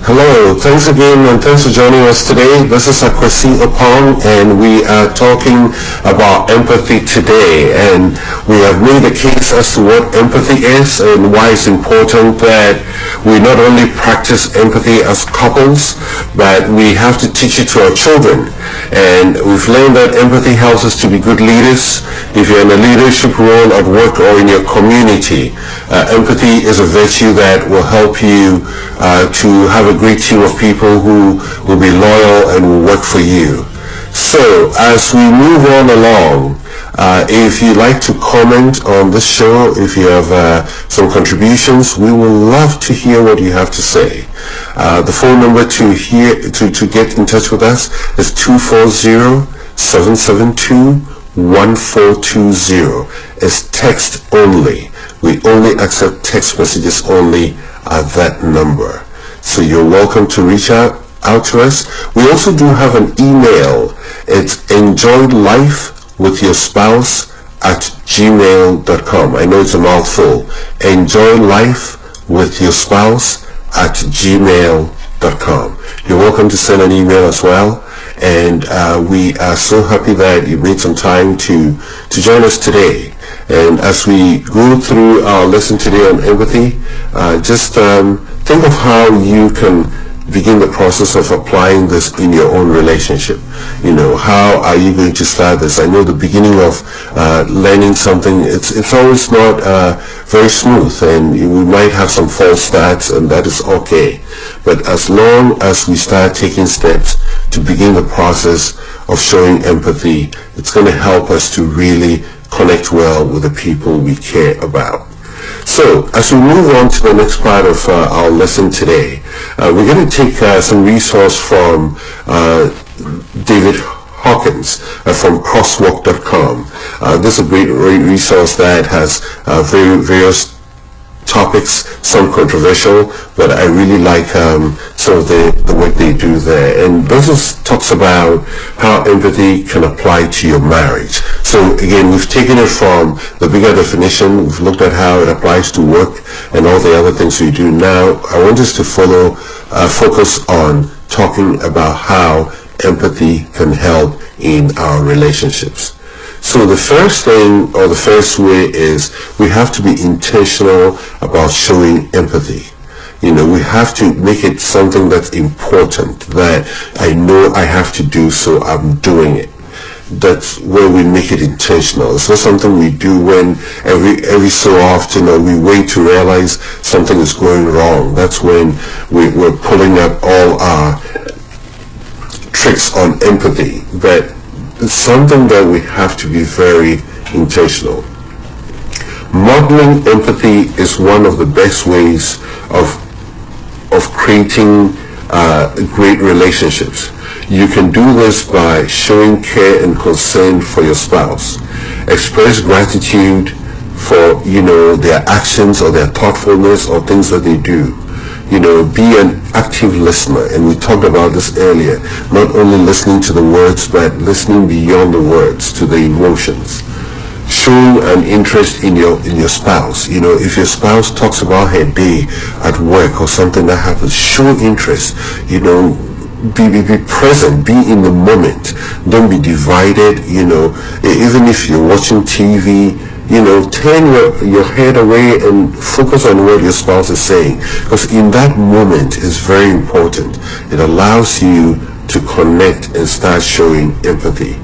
Hello, thanks again and thanks for joining us today. This is Akwesi Opong and we are talking about empathy today, and we have made a case as to what empathy is and why it's important that we not only practice empathy as couples, but we have to teach it to our children. And we've learned that empathy helps us to be good leaders. If you're in a leadership role at work or in your community, empathy is a virtue that will help you to have a great team of people who will be loyal and will work for you. So as we move on along, if you'd like to comment on this show, if you have some contributions, we would love to hear what you have to say. The phone number to get in touch with us is 240-772-1420. It's text only. We only accept text messages only at that number. So you're welcome to reach out to us. We also do have an email. It's enjoylifewithyourspouse@gmail.com. I know it's a mouthful. enjoylifewithyourspouse@gmail.com. You're welcome to send an email as well. And we are so happy that you made some time to join us today. And as we go through our lesson today on empathy, just think of how you can begin the process of applying this in your own relationship. You know, how are you going to start this? I know the beginning of learning something, it's always not very smooth, and we might have some false starts, and that is okay. But as long as we start taking steps to begin the process of showing empathy, it's going to help us to really connect well with the people we care about. So, as we move on to the next part of our lesson today, we're going to take some resource from David Hawkins from crosswalk.com. This is a great resource that has various topics, some controversial, but I really like some of the work they do there. And this talks about how empathy can apply to your marriage. So again, we've taken it from the bigger definition. We've looked at how it applies to work and all the other things we do. Now, I want us to focus on talking about how empathy can help in our relationships. So the first thing, or the first way, is we have to be intentional about showing empathy. You know, we have to make it something that's important, that I know I have to do, so I'm doing it. That's where we make it intentional. It's not something we do when every so often, or we wait to realize something is going wrong. That's when we're pulling up all our tricks on empathy. But it's something that we have to be very intentional. Modeling empathy is one of the best ways of creating great relationships. You can do this by showing care and concern for your spouse. Express gratitude for, their actions or their thoughtfulness or things that they do. Be an active listener, and we talked about this earlier. Not only listening to the words, but listening beyond the words to the emotions. Showing an interest in your spouse. If your spouse talks about her day at work or something that happens, show interest. Be present, be in the moment. Don't be divided. Even if you're watching TV, turn your head away and focus on what your spouse is saying, because in that moment is very important. It allows you to connect and start showing empathy.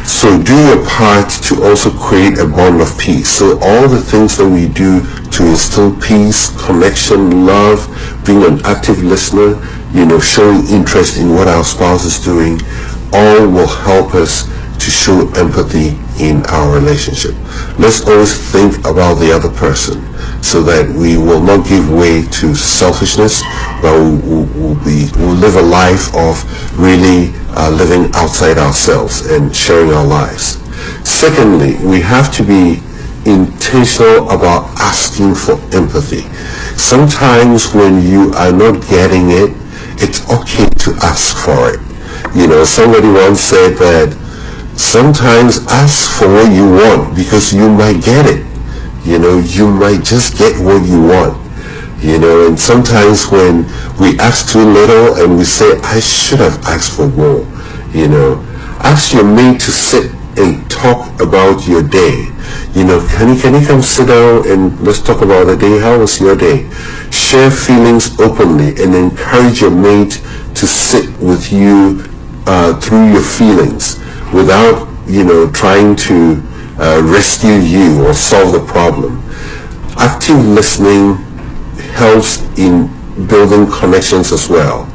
So do your part to also create a bond of peace. So all the things that we do to instill peace, connection, love, being an active listener, showing interest in what our spouse is doing, all will help us to show empathy in our relationship. Let's always think about the other person so that we will not give way to selfishness, but we'll live a life of really living outside ourselves and sharing our lives. Secondly, we have to be intentional about asking for empathy. Sometimes when you are not getting it, it's okay to ask for it. Somebody once said that sometimes ask for what you want, because you might get it. You might just get what you want. And sometimes when we ask too little and we say, I should have asked for more, ask your mate to sit and talk about your day. Can you come sit down and let's talk about the day? How was your day? Share feelings openly and encourage your mate to sit with you through your feelings without, trying to rescue you or solve the problem. Active listening helps in building connections as well.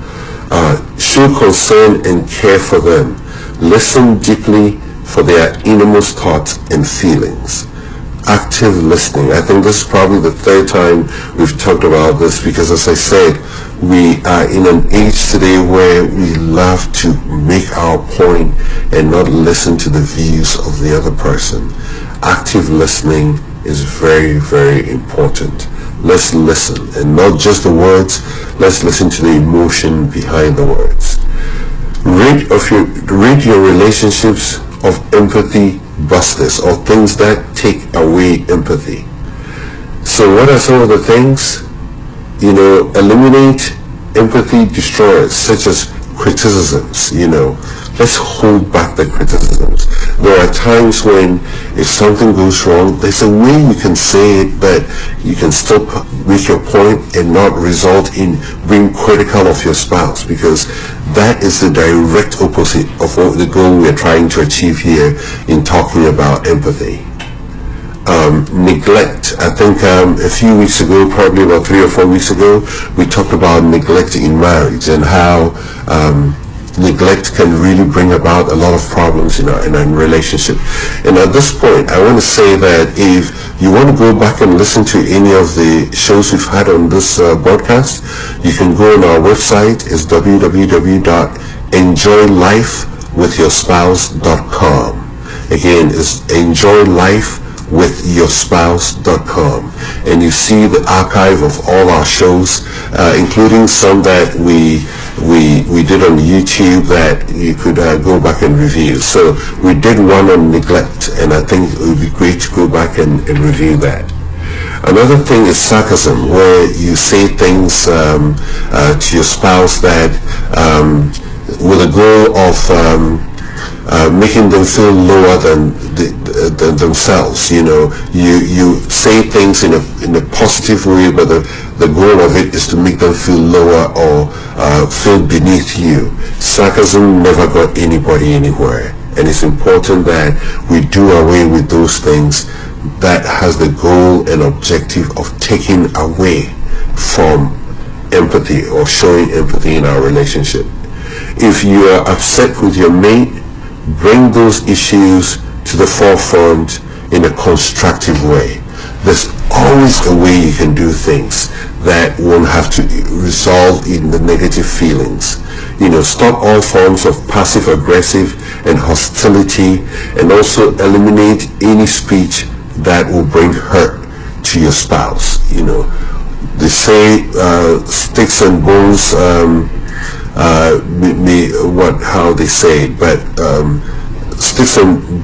Show concern and care for them. Listen deeply for their innermost thoughts and feelings. Active listening. I think this is probably the third time we've talked about this because, as I said, we are in an age today where we love to make our point and not listen to the views of the other person. Active listening is very, very important. Let's listen, and not just the words. Let's listen to the emotion behind the words. Rate your relationships of empathy busters, or things that take away empathy. So what are some of the things? Eliminate empathy destroyers, such as criticisms. Let's hold back the criticisms. There are times when if something goes wrong, there's a way you can say it, but you can still make your point and not result in being critical of your spouse, because that is the direct opposite of what the goal we're trying to achieve here in talking about empathy. Neglect. I think a few weeks ago, probably about 3 or 4 weeks ago, we talked about neglect in marriage and how neglect can really bring about a lot of problems in a relationship. And at this point, I want to say that if you want to go back and listen to any of the shows we've had on this broadcast, you can go on our website. It's www.enjoylifewithyourspouse.com. Again, it's enjoylifewithyourspouse.com, and you see the archive of all our shows, including some that we did on YouTube that you could go back and review. So we did one on neglect, and I think it would be great to go back and review that. Another thing is sarcasm, where you say things to your spouse that with a goal of making them feel lower than themselves. You say things in a positive way, but the goal of it is to make them feel lower or feel beneath you. Sarcasm never got anybody anywhere, and it's important that we do away with those things that has the goal and objective of taking away from empathy or showing empathy in our relationship. If you are upset with your mate, bring those issues to the forefront in a constructive way. There's always a way you can do things that won't have to result in the negative feelings. Stop all forms of passive aggressive and hostility, and also eliminate any speech that will bring hurt to your spouse. They say sticks and bones how they say it, but sticks and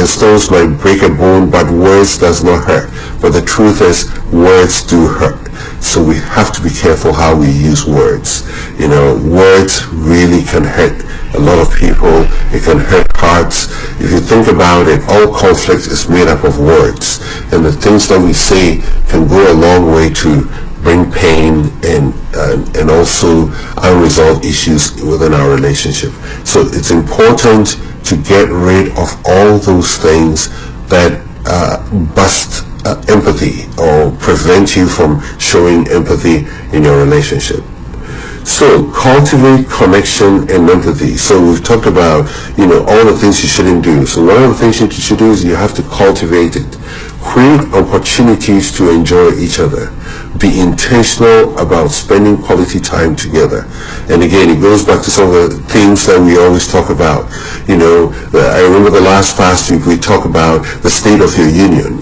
stones might break a bone, but words does not hurt. But the truth is, words do hurt. So we have to be careful how we use words. Words really can hurt a lot of people. It can hurt hearts. If you think about it, all conflict is made up of words, and the things that we say can go a long way to bring pain and also unresolved issues within our relationship. So it's important to get rid of all those things that bust empathy or prevent you from showing empathy in your relationship. So cultivate connection and empathy. So we've talked about, all the things you shouldn't do. So one of the things you should do is you have to cultivate it. Create opportunities to enjoy each other. Be intentional about spending quality time together. And again, it goes back to some of the things that we always talk about. I remember the last fast week we talked about the state of your union.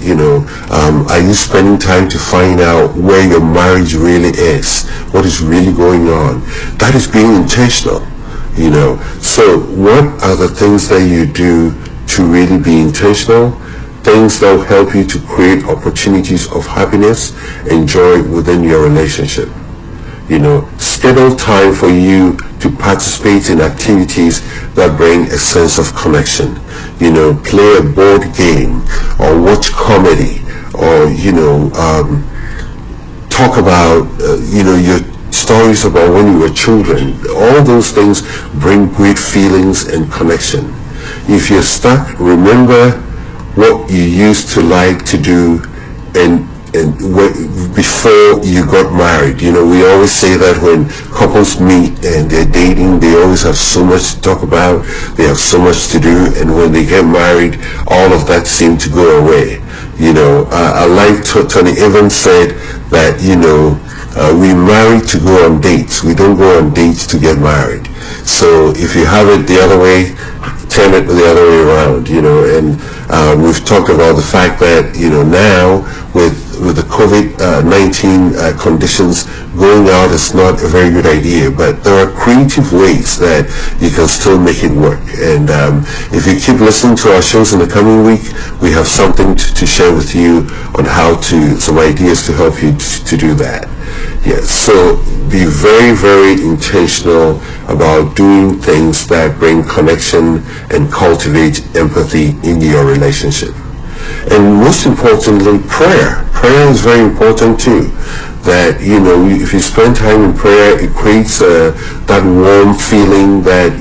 Are you spending time to find out where your marriage really is? What is really going on? That is being intentional. So what are the things that you do to really be intentional? things that will help you to create opportunities of happiness and joy within your relationship. Schedule time for you to participate in activities that bring a sense of connection. Play a board game or watch comedy or, talk about, your stories about when you were children. All those things bring great feelings and connection. If you're stuck, remember what you used to like to do and before you got married. We always say that when couples meet and they're dating, they always have so much to talk about, they have so much to do, and when they get married, all of that seems to go away. I like Tony Evans said that, we marry to go on dates. We don't go on dates to get married. So if you have it the other way, turn it the other way around, and we've talked about the fact that, now with the COVID-19 conditions, going out is not a very good idea, but there are creative ways that you can still make it work. And if you keep listening to our shows in the coming week, we have something to share with you on some ideas to help you to do that. Yes, so be very, very intentional about doing things that bring connection and cultivate empathy in your relationship. And most importantly, prayer. Prayer is very important too. That, if you spend time in prayer, it creates that warm feeling that,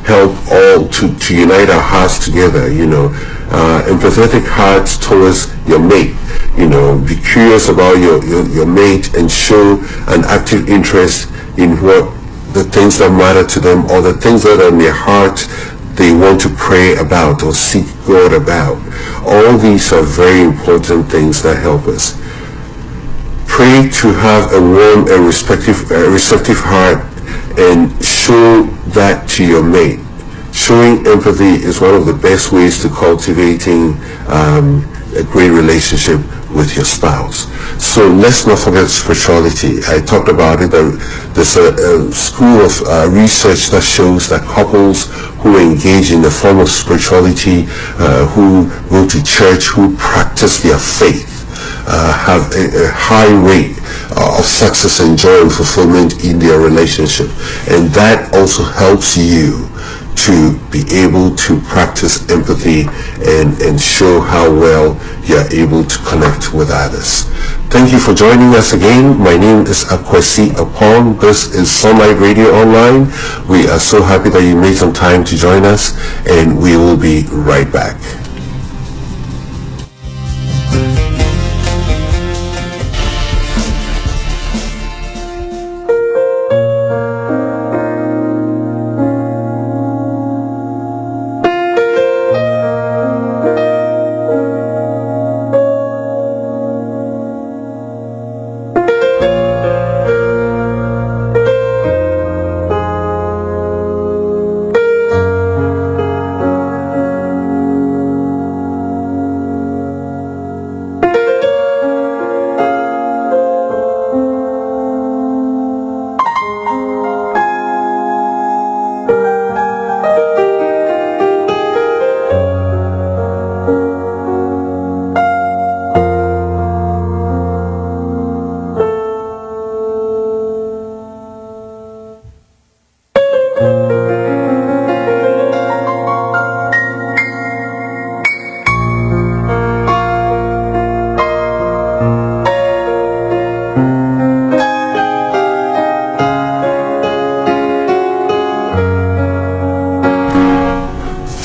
help all to unite our hearts together, empathetic hearts towards your mate. Be curious about your mate and show an active interest in what the things that matter to them or the things that are in their heart they want to pray about or seek God about. All these are very important things that help us. Pray to have a warm and receptive heart and show that to your mate. Showing empathy is one of the best ways to cultivating a great relationship with your spouse. So let's not forget spirituality. I talked about it. There's a school of research that shows that couples who engage in a form of spirituality, who go to church, who practice their faith, have a high rate of success and joy and fulfillment in their relationship. And that also helps you to be able to practice empathy and show how well you're able to connect with others. Thank you for joining us again. My name is Akwesi Apong. This is Sunlight Radio Online. We are so happy that you made some time to join us, and we will be right back.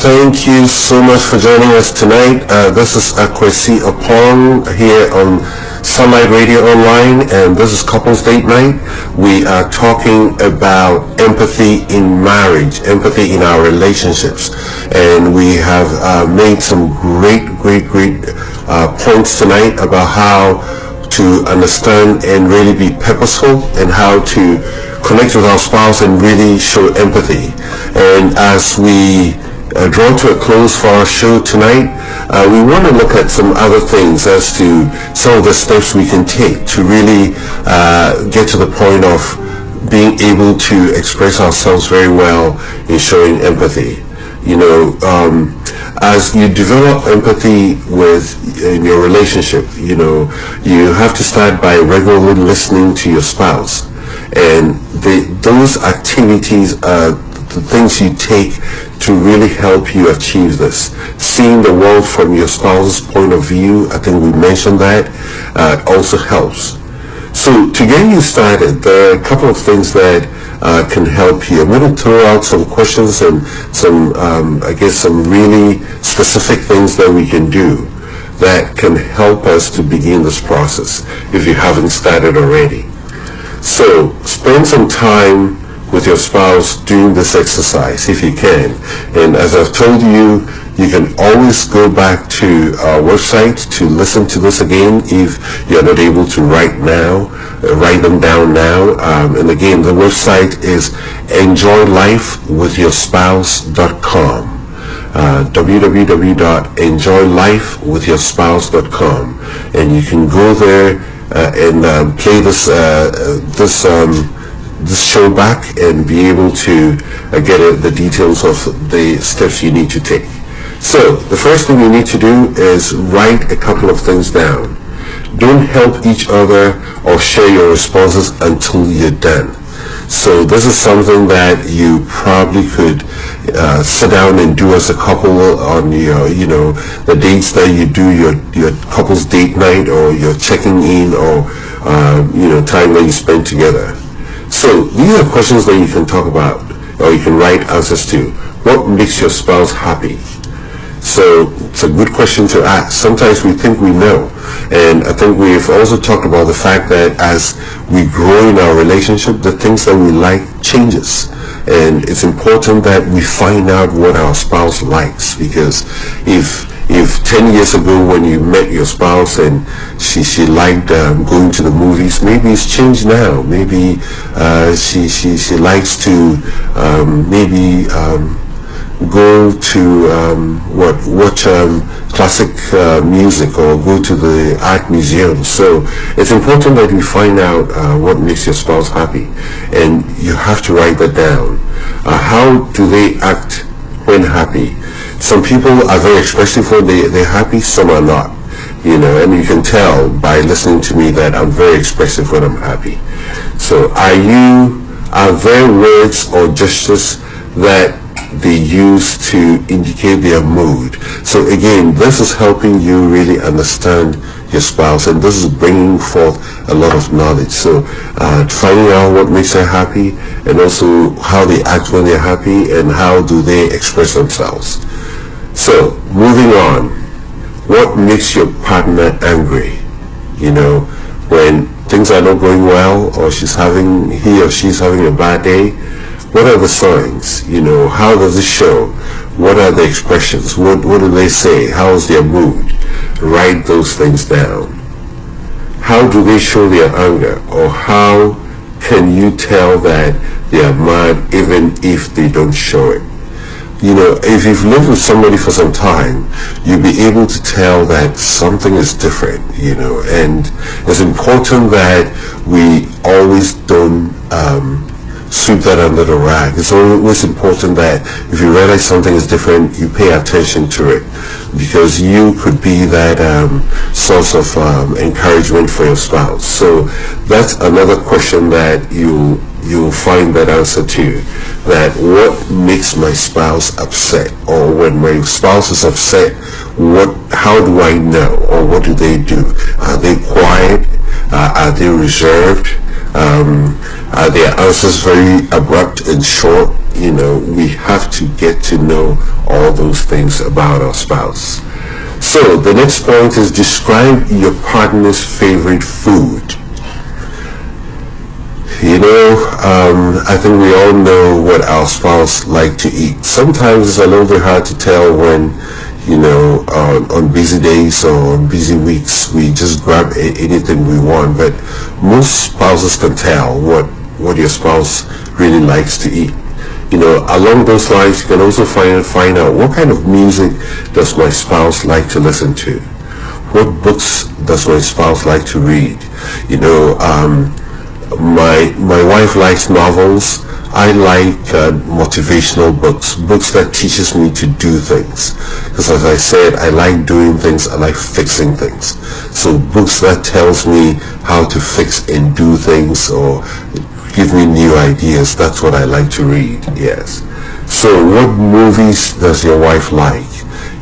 Thank you so much for joining us tonight. This is Akwesi Apong here on Sunlight Radio Online, and this is Couples Date Night. We are talking about empathy in marriage, empathy in our relationships, and we have made some great points tonight about how to understand and really be purposeful and how to connect with our spouse and really show empathy. And as we draw to a close for our show tonight, we want to look at some other things as to some of the steps we can take to really get to the point of being able to express ourselves very well in showing empathy. As you develop empathy in your relationship, you have to start by regularly listening to your spouse. And those activities are the things you take to really help you achieve this. Seeing the world from your spouse's point of view, I think we mentioned that, also helps. So to get you started, there are a couple of things that can help you. I'm going to throw out some questions and some really specific things that we can do that can help us to begin this process if you haven't started already. So spend some time with your spouse doing this exercise if you can. And as I've told you, you can always go back to our website to listen to this again if you're not able to write them down now. And again, the website is enjoylifewithyourspouse.com. www.enjoylifewithyourspouse.com, and you can go there and play this show back and be able to get the details of the steps you need to take. So the first thing you need to do is write a couple of things down. Don't help each other or share your responses until you're done. So this is something that you probably could sit down and do as a couple on your, the dates that you do your couple's date night, or your checking in, or time that you spend together. So these are questions that you can talk about, or you can write answers to. What makes your spouse happy? So it's a good question to ask. Sometimes we think we know, and I think we've also talked about the fact that as we grow in our relationship, the things that we like changes, and it's important that we find out what our spouse likes, because if 10 years ago when you met your spouse and she liked going to the movies, maybe it's changed now. Maybe she likes to go to watch classic music, or go to the art museum. So it's important that you find out what makes your spouse happy, and you have to write that down. How do they act when happy? Some people are very expressive when they're happy, some are not. And you can tell by listening to me that I'm very expressive when I'm happy. So are there words or gestures that they use to indicate their mood? So again, this is helping you really understand your spouse, and this is bringing forth a lot of knowledge. So finding out what makes her happy, and also how they act when they're happy, and how do they express themselves. So moving on, what makes your partner angry? When things are not going well, or he or she's having a bad day, what are the signs? How does it show? What are the expressions? What do they say? How is their mood? Write those things down. How do they show their anger? Or how can you tell that they are mad even if they don't show it? If you've lived with somebody for some time, you'll be able to tell that something is different, and it's important that we always don't sweep that under the rag. It's always important that if you realize something is different, you pay attention to it, because you could be that source of encouragement for your spouse. So that's another question that you'll find that answer to, that what makes my spouse upset, or when my spouse is upset, how do I know, or what do they do? Are they quiet? Are they reserved? Are their answers very abrupt and short? We have to get to know all those things about our spouse. So the next point is describe your partner's favorite food. I think we all know what our spouse like to eat. Sometimes it's a little bit hard to tell when, on busy days or on busy weeks, we just grab anything we want. But most spouses can tell what your spouse really likes to eat. Along those lines, you can also find out what kind of music does my spouse like to listen to. What books does my spouse like to read? My wife likes novels. I like motivational books that teaches me to do things. Because as I said, I like doing things, I like fixing things. So books that tells me how to fix and do things or give me new ideas, that's what I like to read, yes. So what movies does your wife like?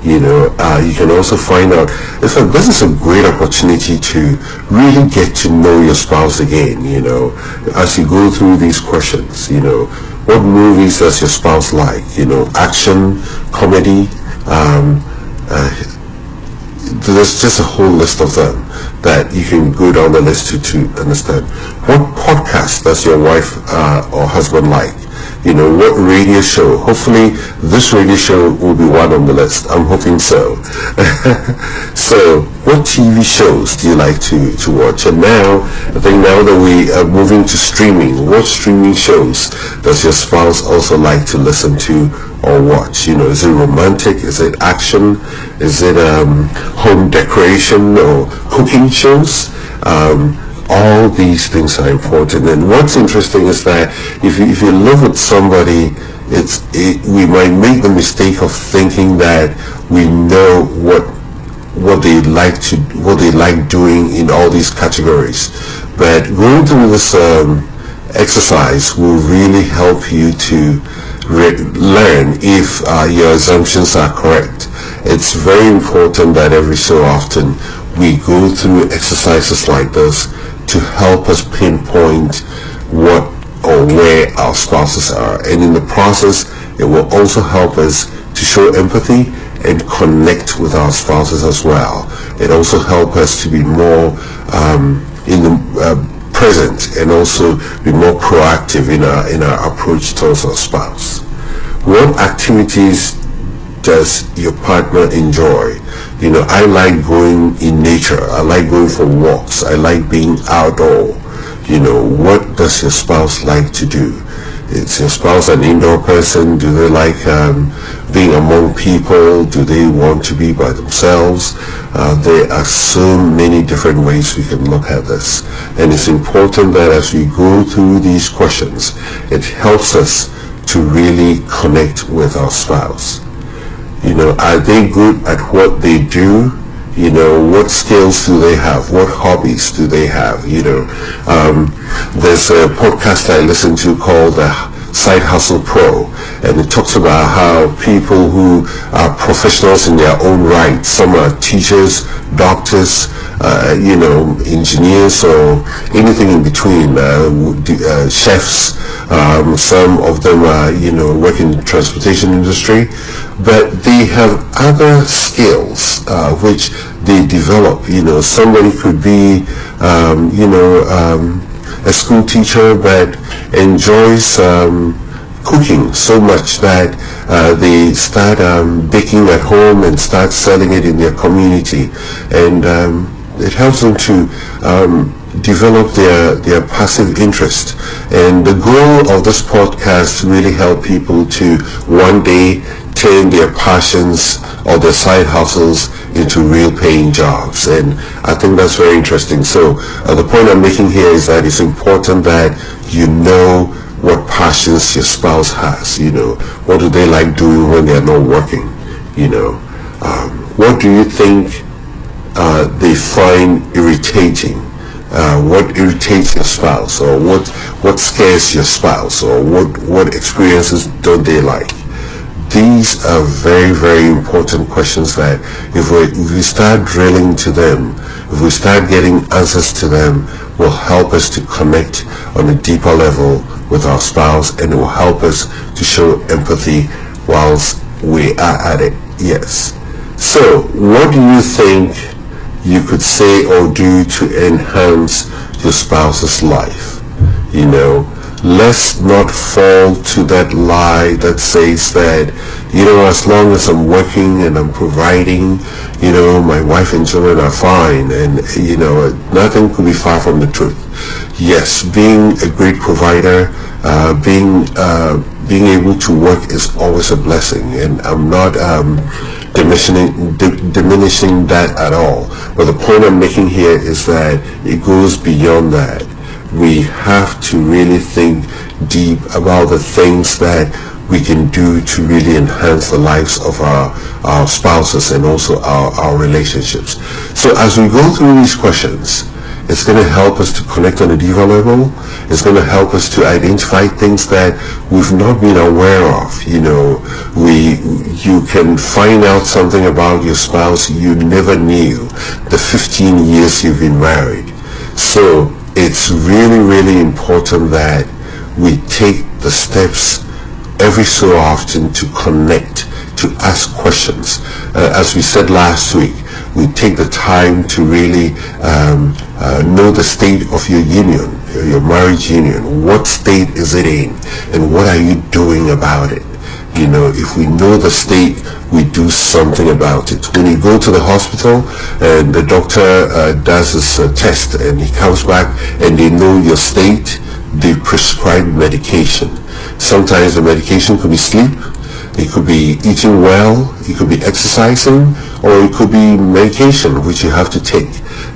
You can also find out. In fact, this is a great opportunity to really get to know your spouse again, as you go through these questions, what movies does your spouse like? Action, comedy, there's just a whole list of them that you can go down the list to understand. What podcast does your wife or husband like? What radio show? Hopefully this radio show will be one on the list. I'm hoping so. So what TV shows do you like to watch? And now, I think now that we are moving to streaming, what streaming shows does your spouse also like to listen to or watch? Is it romantic? Is it action? Is it home decoration or cooking shows? All these things are important. And what's interesting is that if you live with somebody, we might make the mistake of thinking that we know what they like doing in all these categories. But going through this exercise will really help you to learn if your assumptions are correct. It's very important that every so often we go through exercises like this to help us pinpoint what or where our spouses are. And in the process, it will also help us to show empathy and connect with our spouses as well. It also helps us to be more in the present and also be more proactive in our approach towards our spouse. What activities does your partner enjoy? I like going in nature. I like going for walks. I like being outdoor. What does your spouse like to do? Is your spouse an indoor person? Do they like being among people? Do they want to be by themselves? There are so many different ways we can look at this. And it's important that as we go through these questions, it helps us to really connect with our spouse. Are they good at what they do? What skills do they have? What hobbies do they have? There's a podcast I listen to called Side Hustle Pro, and it talks about how people who are professionals in their own right, some are teachers, doctors, engineers or anything in between, chefs, some of them are, work in the transportation industry, but they have other skills which they develop. Somebody could be, a school teacher but enjoys cooking so much that they start baking at home and start selling it in their community, and it helps them to develop their passive interest. And the goal of this podcast really help people to one day turn their passions or their side hustles into real paying jobs. And I think that's very interesting. So the point I'm making here is that it's important that you know what passions your spouse has. What do they like doing when they're not working? What do you think they find irritating? What irritates your spouse, or what scares your spouse, or what experiences don't they like? These are very, very important questions that if we start drilling to them, if we start getting answers to them, will help us to connect on a deeper level with our spouse, and it will help us to show empathy whilst we are at it. Yes. So, what do you think you could say or do to enhance your spouse's life? Let's not fall to that lie that says that, as long as I'm working and I'm providing, my wife and children are fine, and, nothing could be far from the truth. Yes, being a great provider, being able to work is always a blessing, and I'm not diminishing that at all. But the point I'm making here is that it goes beyond that. we have to really think deep about the things that we can do to really enhance the lives of our spouses and also our relationships. So as we go through these questions, it's going to help us to connect on a deeper level. It's going to help us to identify things that we've not been aware of. You can find out something about your spouse you never knew the 15 years you've been married. So it's really, really important that we take the steps every so often to connect, to ask questions. As we said last week, we take the time to really know the state of your union, your marriage union. What state is it in, and what are you doing about it? If we know the state, we do something about it. When you go to the hospital and the doctor does his test and he comes back and they know your state, they prescribe medication. Sometimes the medication could be sleep, it could be eating well, it could be exercising, or it could be medication which you have to take.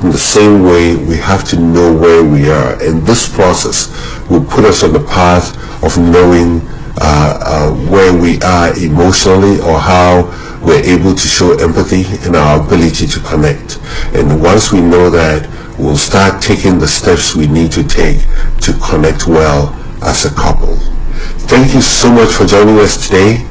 In the same way, we have to know where we are, and this process will put us on the path of knowing where we are emotionally, or how we're able to show empathy and our ability to connect. And once we know that, we'll start taking the steps we need to take to connect well as a couple. Thank you so much for joining us today.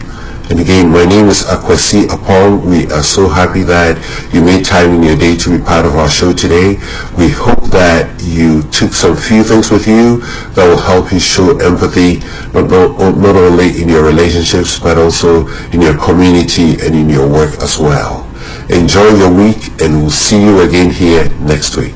And again, my name is Akwasi Apong. We are so happy that you made time in your day to be part of our show today. We hope that you took some few things with you that will help you show empathy, not only in your relationships, but also in your community and in your work as well. Enjoy your week, and we'll see you again here next week.